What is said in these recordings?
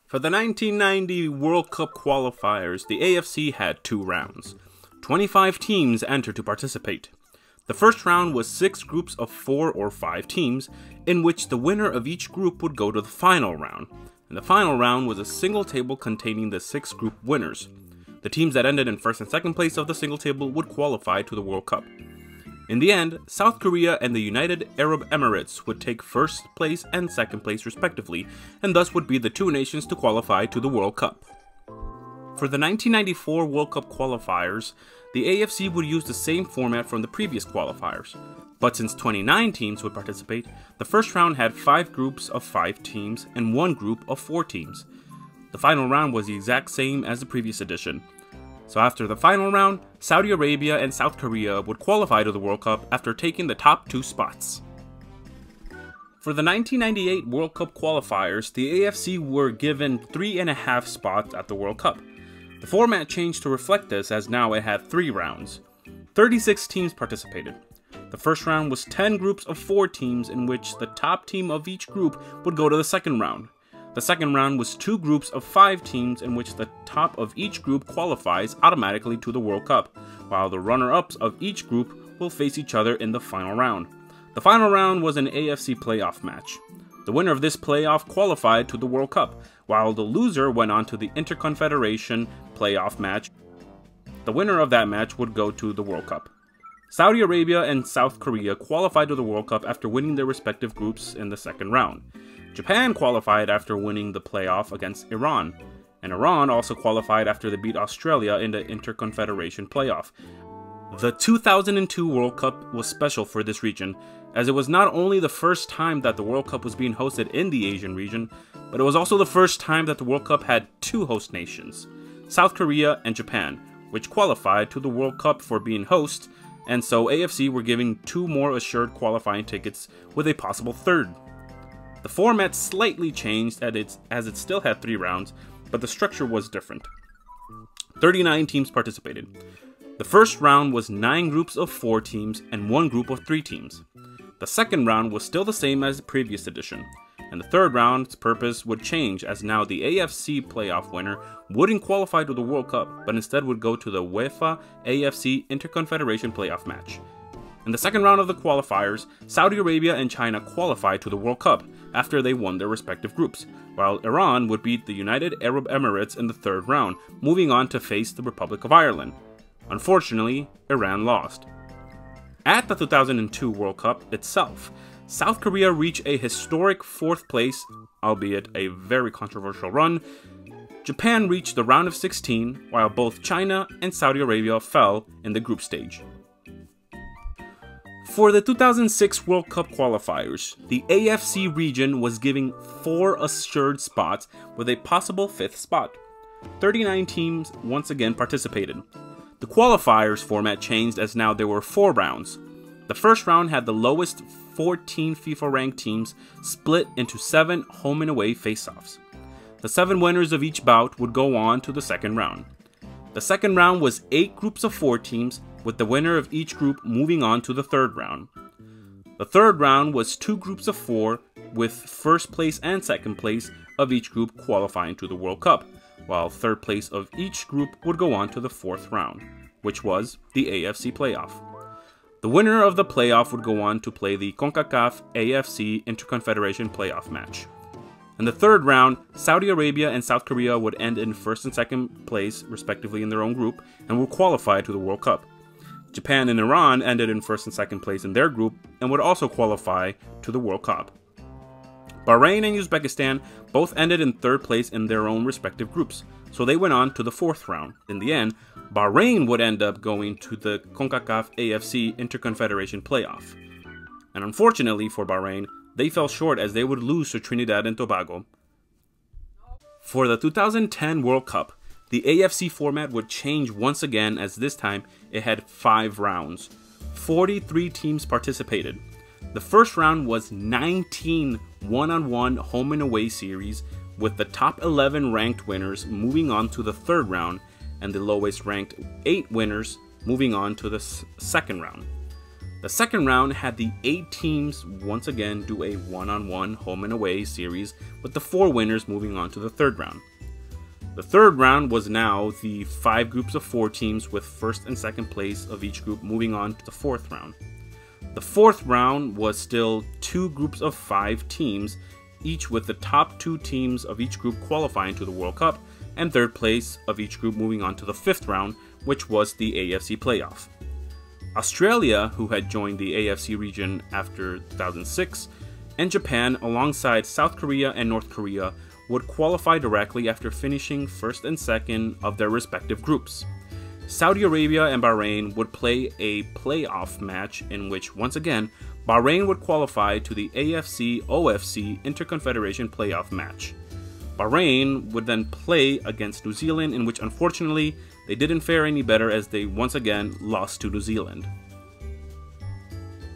For the 1990 World Cup qualifiers, the AFC had 2 rounds. 25 teams entered to participate. The first round was 6 groups of 4 or 5 teams, in which the winner of each group would go to the final round. And the final round was a single table containing the 6 group winners. The teams that ended in first and second place of the single table would qualify to the World Cup. In the end, South Korea and the United Arab Emirates would take first place and second place respectively, and thus would be the 2 nations to qualify to the World Cup. For the 1994 World Cup qualifiers, the AFC would use the same format from the previous qualifiers. But since 29 teams would participate, the first round had 5 groups of 5 teams and 1 group of 4 teams. The final round was the exact same as the previous edition. So after the final round, Saudi Arabia and South Korea would qualify to the World Cup after taking the top 2 spots. For the 1998 World Cup qualifiers, the AFC were given 3.5 spots at the World Cup. The format changed to reflect this, as now it had 3 rounds. 36 teams participated. The first round was 10 groups of 4 teams, in which the top team of each group would go to the second round. The second round was 2 groups of 5 teams, in which the top of each group qualifies automatically to the World Cup, while the runner-ups of each group will face each other in the final round. The final round was an AFC playoff match. The winner of this playoff qualified to the World Cup, while the loser went on to the Interconfederation playoff match. The winner of that match would go to the World Cup. Saudi Arabia and South Korea qualified to the World Cup after winning their respective groups in the second round. Japan qualified after winning the playoff against Iran, and Iran also qualified after they beat Australia in the Interconfederation playoff. The 2002 World Cup was special for this region, as it was not only the first time that the World Cup was being hosted in the Asian region, but it was also the first time that the World Cup had 2 host nations, South Korea and Japan, which qualified to the World Cup for being host, and so AFC were giving 2 more assured qualifying tickets with a possible 3rd. The format slightly changed as it still had 3 rounds, but the structure was different. 39 teams participated. The first round was 9 groups of 4 teams and 1 group of 3 teams. The second round was still the same as the previous edition, and the third round's purpose would change, as now the AFC playoff winner wouldn't qualify to the World Cup, but instead would go to the UEFA AFC Interconfederation playoff match. In the second round of the qualifiers, Saudi Arabia and China qualified to the World Cup after they won their respective groups, while Iran would beat the United Arab Emirates in the third round, moving on to face the Republic of Ireland. Unfortunately, Iran lost. At the 2002 World Cup itself, South Korea reached a historic 4th place, albeit a very controversial run. Japan reached the round of 16, while both China and Saudi Arabia fell in the group stage. For the 2006 World Cup qualifiers, the AFC region was giving 4 assured spots with a possible 5th spot. 39 teams once again participated. The qualifiers format changed, as now there were 4 rounds. The first round had the lowest 14 FIFA ranked teams split into 7 home and away face-offs. The 7 winners of each bout would go on to the second round. The second round was 8 groups of 4 teams, with the winner of each group moving on to the third round. The third round was 2 groups of 4, with first place and second place of each group qualifying to the World Cup, while third place of each group would go on to the 4th round, which was the AFC playoff. The winner of the playoff would go on to play the CONCACAF AFC Interconfederation playoff match. In the third round, Saudi Arabia and South Korea would end in first and second place, respectively, in their own group, and would qualify to the World Cup. Japan and Iran ended in first and second place in their group, and would also qualify to the World Cup. Bahrain and Uzbekistan both ended in 3rd place in their own respective groups, so they went on to the 4th round. In the end, Bahrain would end up going to the CONCACAF AFC Interconfederation playoff. And unfortunately for Bahrain, they fell short, as they would lose to Trinidad and Tobago. For the 2010 World Cup, the AFC format would change once again, as this time it had 5 rounds. 43 teams participated. The first round was 19 one-on-one home and away series, with the top 11 ranked winners moving on to the third round, and the lowest ranked 8 winners moving on to the second round. The second round had the 8 teams once again do a one-on-one home and away series, with the 4 winners moving on to the third round. The third round was now the 5 groups of 4 teams, with first and second place of each group moving on to the fourth round. The fourth round was still 2 groups of 5 teams, each with the top 2 teams of each group qualifying to the World Cup, and third place of each group moving on to the fifth round, which was the AFC playoff. Australia, who had joined the AFC region after 2006, and Japan, alongside South Korea and North Korea, would qualify directly after finishing first and second of their respective groups. Saudi Arabia and Bahrain would play a playoff match in which, once again, Bahrain would qualify to the AFC-OFC Interconfederation playoff match. Bahrain would then play against New Zealand, in which unfortunately they didn't fare any better as they once again lost to New Zealand.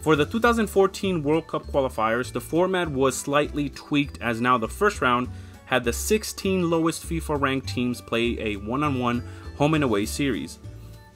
For the 2014 World Cup qualifiers, the format was slightly tweaked, as now the first round had the 16 lowest FIFA ranked teams play a one-on-one home and away series.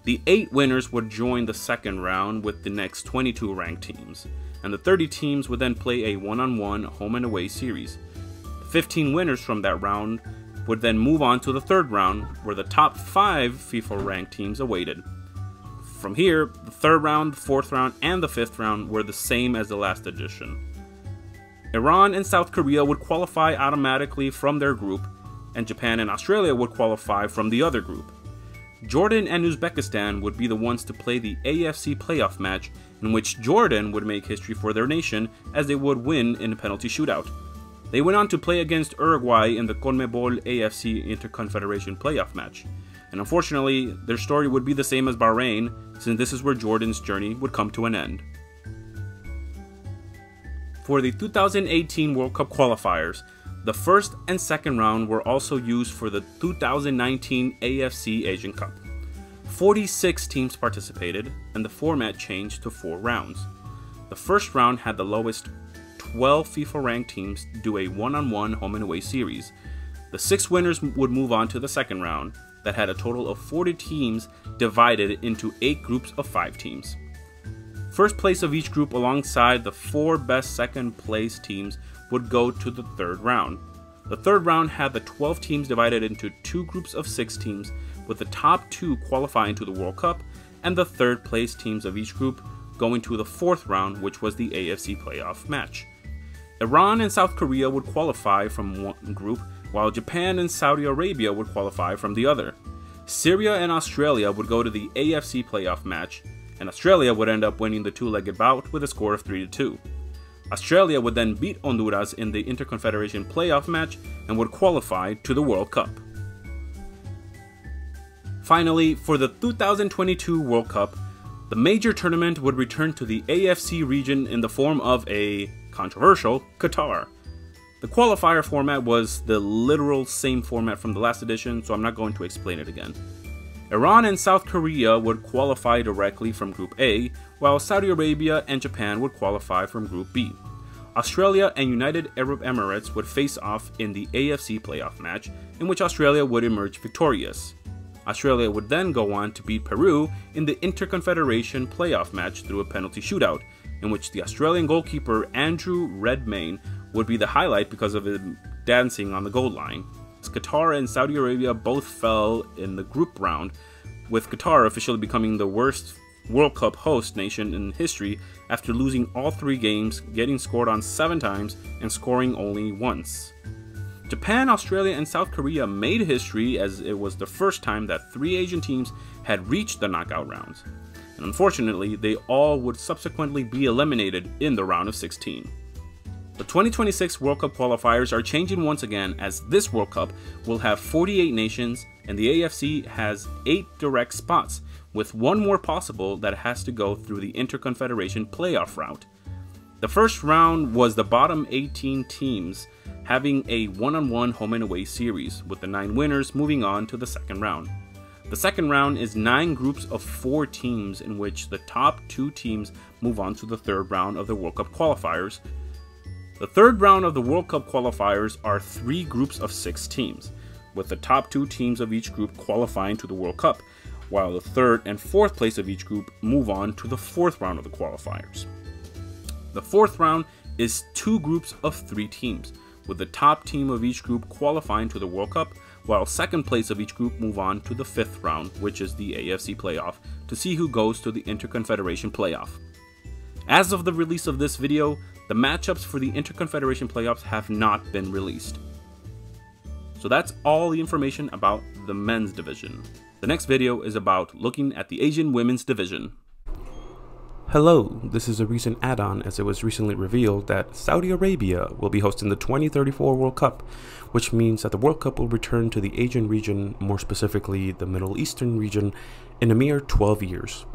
The 8 winners would join the second round with the next 22 ranked teams, and the 30 teams would then play a one-on-one home and away series. The 15 winners from that round would then move on to the third round, where the top 5 FIFA ranked teams awaited. From here, the third round, the fourth round, and the fifth round were the same as the last edition. Iran and South Korea would qualify automatically from their group, and Japan and Australia would qualify from the other group. Jordan and Uzbekistan would be the ones to play the AFC playoff match, in which Jordan would make history for their nation as they would win in a penalty shootout. They went on to play against Uruguay in the CONMEBOL AFC Interconfederation playoff match, and unfortunately their story would be the same as Bahrain, since this is where Jordan's journey would come to an end. For the 2018 World Cup qualifiers, the first and second round were also used for the 2019 AFC Asian Cup. 46 teams participated, and the format changed to 4 rounds. The first round had the lowest 12 FIFA ranked teams do a one-on-one home and away series. The 6 winners would move on to the second round, that had a total of 40 teams divided into 8 groups of 5 teams. First place of each group alongside the 4 best second place teams would go to the third round. The third round had the 12 teams divided into 2 groups of 6 teams, with the top 2 qualifying to the World Cup, and the third place teams of each group going to the fourth round, which was the AFC playoff match. Iran and South Korea would qualify from one group, while Japan and Saudi Arabia would qualify from the other. Syria and Australia would go to the AFC playoff match, and Australia would end up winning the 2-legged bout with a score of 3-2. Australia would then beat Honduras in the Interconfederation playoff match and would qualify to the World Cup. Finally, for the 2022 World Cup, the major tournament would return to the AFC region in the form of a controversial Qatar. The qualifier format was the literal same format from the last edition, so I'm not going to explain it again. Iran and South Korea would qualify directly from Group A, while Saudi Arabia and Japan would qualify from Group B. Australia and United Arab Emirates would face off in the AFC playoff match, in which Australia would emerge victorious. Australia would then go on to beat Peru in the Interconfederation playoff match through a penalty shootout, in which the Australian goalkeeper Andrew Redmayne would be the highlight because of him dancing on the goal line. Qatar and Saudi Arabia both fell in the group round, with Qatar officially becoming the worst World Cup host nation in history after losing all 3 games, getting scored on 7 times, and scoring only once. Japan, Australia, and South Korea made history, as it was the first time that 3 Asian teams had reached the knockout rounds, and unfortunately they all would subsequently be eliminated in the round of 16. The 2026 World Cup qualifiers are changing once again, as this World Cup will have 48 nations, and the AFC has 8 direct spots, with 1 more possible that has to go through the Interconfederation playoff route. The first round was the bottom 18 teams having a one-on-one home and away series, with the 9 winners moving on to the second round. The second round is 9 groups of 4 teams, in which the top 2 teams move on to the third round of the World Cup qualifiers. The third round of the World Cup qualifiers are 3 groups of 6 teams, with the top 2 teams of each group qualifying to the World Cup, while the third and fourth place of each group move on to the fourth round of the qualifiers. The fourth round is 2 groups of 3 teams, with the top team of each group qualifying to the World Cup, while second place of each group move on to the 5th round, which is the AFC playoff, to see who goes to the Interconfederation playoff. As of the release of this video, the matchups for the Interconfederation playoffs have not been released. So that's all the information about the men's division. The next video is about looking at the Asian women's division. Hello, this is a recent add-on as it was recently revealed that Saudi Arabia will be hosting the 2034 World Cup, which means that the World Cup will return to the Asian region, more specifically the Middle Eastern region, in a mere 12 years.